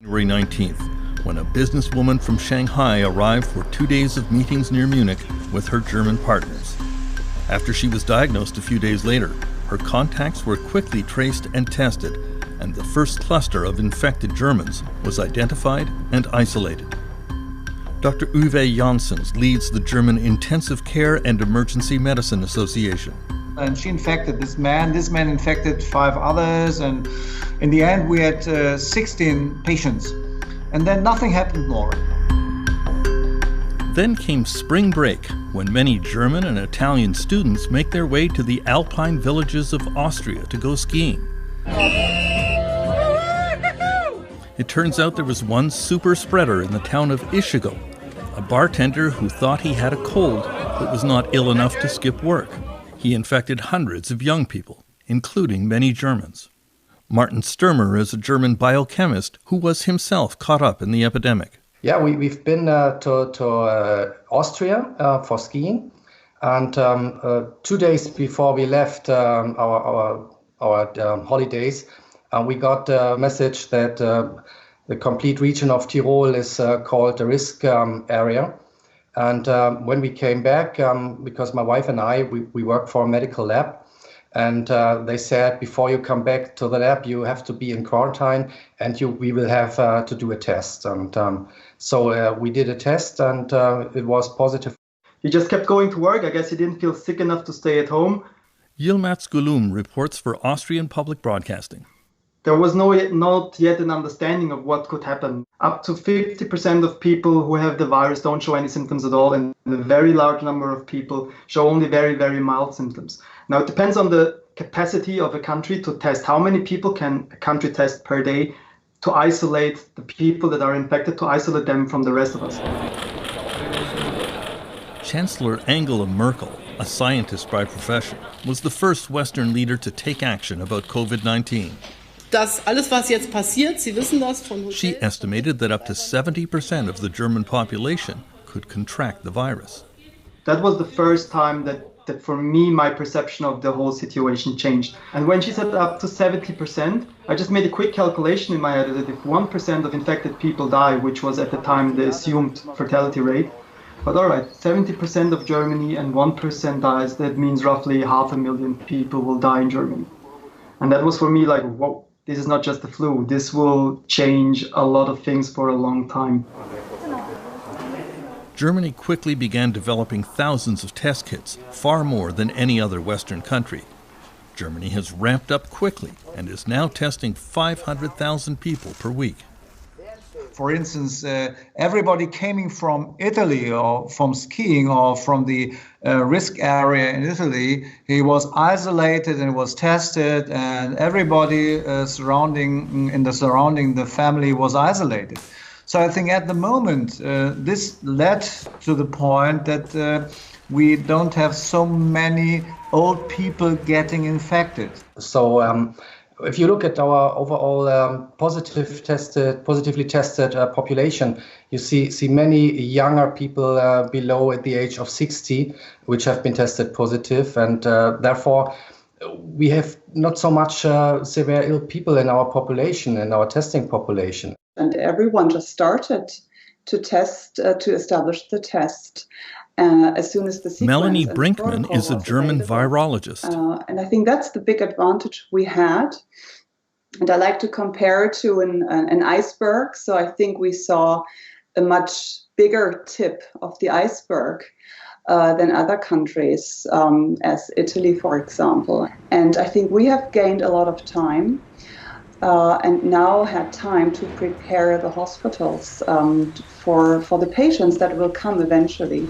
February 19th, when a businesswoman from Shanghai arrived for 2 days of meetings near Munich with her German partners. After she was diagnosed a few days later, her contacts were quickly traced and tested, and the first cluster of infected Germans was identified and isolated. Dr. Uwe Janssens leads the German Intensive Care and Emergency Medicine Association. And she infected this man infected 5 others, and in the end we had 16 patients, and then nothing happened more. Then came spring break, when many German and Italian students make their way to the alpine villages of Austria to go skiing. It turns out there was one super spreader in the town of Ischigo, a bartender who thought he had a cold but was not ill enough to skip work. He infected hundreds of young people, including many Germans. Martin Sturmer is a German biochemist who was himself caught up in the epidemic. Yeah, we've been to Austria for skiing, and 2 days before we left our holidays, we got a message that the complete region of Tyrol is called the risk area. And when we came back, because my wife and I, we work for a medical lab, and they said, before you come back to the lab, you have to be in quarantine, and we will have to do a test. And so we did a test, and it was positive. He just kept going to work. I guess he didn't feel sick enough to stay at home. Yilmaz Gulum reports for Austrian Public Broadcasting. There was not yet an understanding of what could happen. Up to 50% of people who have the virus don't show any symptoms at all, and a very large number of people show only very, very mild symptoms. Now, it depends on the capacity of a country to test. How many people can a country test per day to isolate the people that are infected, to isolate them from the rest of us? Chancellor Angela Merkel, a scientist by profession, was the first Western leader to take action about COVID-19. She estimated that up to 70% of the German population could contract the virus. That was the first time that for me, my perception of the whole situation changed. And when she said up to 70%, I just made a quick calculation in my head that if 1% of infected people die, which was at the time the assumed fatality rate, but all right, 70% of Germany and 1% dies, that means roughly 500,000 people will die in Germany. And that was for me like, whoa. This is not just the flu. This will change a lot of things for a long time. Germany quickly began developing thousands of test kits, far more than any other Western country. Germany has ramped up quickly and is now testing 500,000 people per week. For instance, everybody coming from Italy or from skiing or from the risk area in Italy, he was isolated and was tested, and everybody surrounding the family was isolated. So I think at the moment, this led to the point that we don't have so many old people getting infected. So if you look at our overall positively tested population, you see many younger people below at the age of 60 which have been tested positive, and therefore we have not so much severe ill people in our population, in our testing population. And everyone just started to test, to establish the test. As soon as the sequence Melanie Brinkmann is a German virologist. And I think that's the big advantage we had. And I like to compare it to an iceberg. So I think we saw a much bigger tip of the iceberg than other countries, as Italy, for example. And I think we have gained a lot of time and now had time to prepare the hospitals for the patients that will come eventually.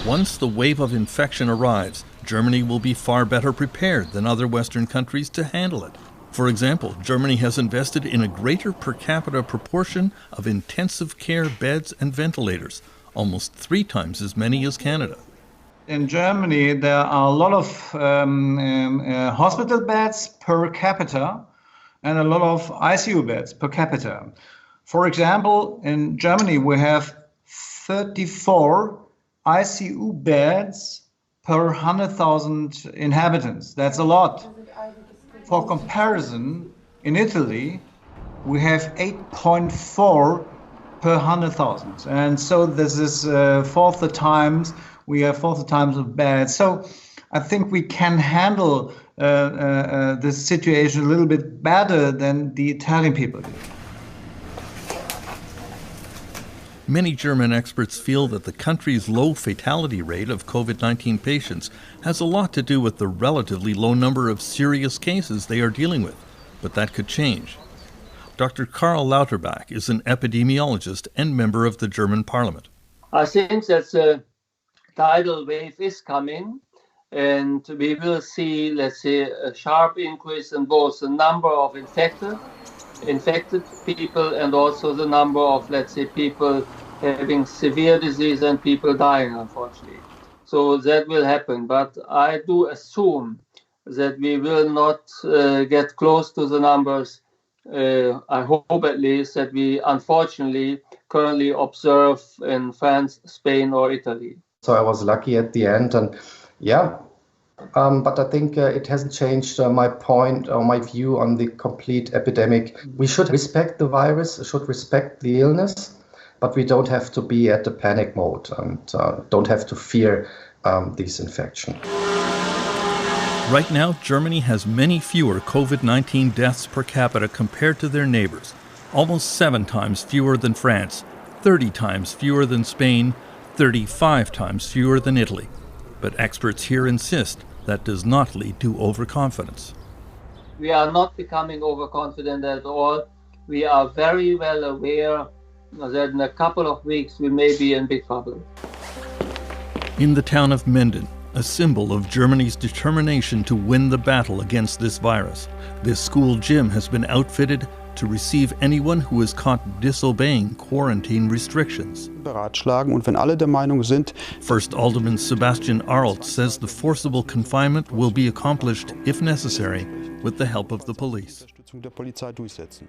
Once the wave of infection arrives, Germany will be far better prepared than other Western countries to handle it. For example, Germany has invested in a greater per capita proportion of intensive care beds and ventilators, almost 3 times as many as Canada. In Germany, there are a lot of hospital beds per capita and a lot of ICU beds per capita. For example, in Germany, we have 34 ICU beds per 100,000 inhabitants. That's a lot. For comparison, in Italy, we have 8.4 per 100,000. And so this is fourth the times, we have fourth the times of bad. So I think we can handle this situation a little bit better than the Italian people do. Many German experts feel that the country's low fatality rate of COVID-19 patients has a lot to do with the relatively low number of serious cases they are dealing with, but that could change. Dr. Karl Lauterbach is an epidemiologist and member of the German parliament. I think that the tidal wave is coming, and we will see, let's say, a sharp increase in both the number of infected people and also the number of, let's say, people having severe disease and people dying, unfortunately. So that will happen. But I do assume that we will not get close to the numbers, I hope at least, that we unfortunately currently observe in France, Spain or Italy. So I was lucky at the end, and but I think it hasn't changed my point or my view on the complete epidemic. We should respect the virus, should respect the illness, but we don't have to be at the panic mode and don't have to fear this infection. Right now, Germany has many fewer COVID-19 deaths per capita compared to their neighbors. Almost 7 times fewer than France, 30 times fewer than Spain, 35 times fewer than Italy. But experts here insist that does not lead to overconfidence. We are not becoming overconfident at all. We are very well aware that in a couple of weeks we may be in big trouble. In the town of Minden, a symbol of Germany's determination to win the battle against this virus, this school gym has been outfitted to receive anyone who is caught disobeying quarantine restrictions. Beratschlagen und wenn alle der Meinung sind. First Alderman Sebastian Arlt says the forcible confinement will be accomplished, if necessary, with the help of the police. Unterstützung der Polizei durchsetzen.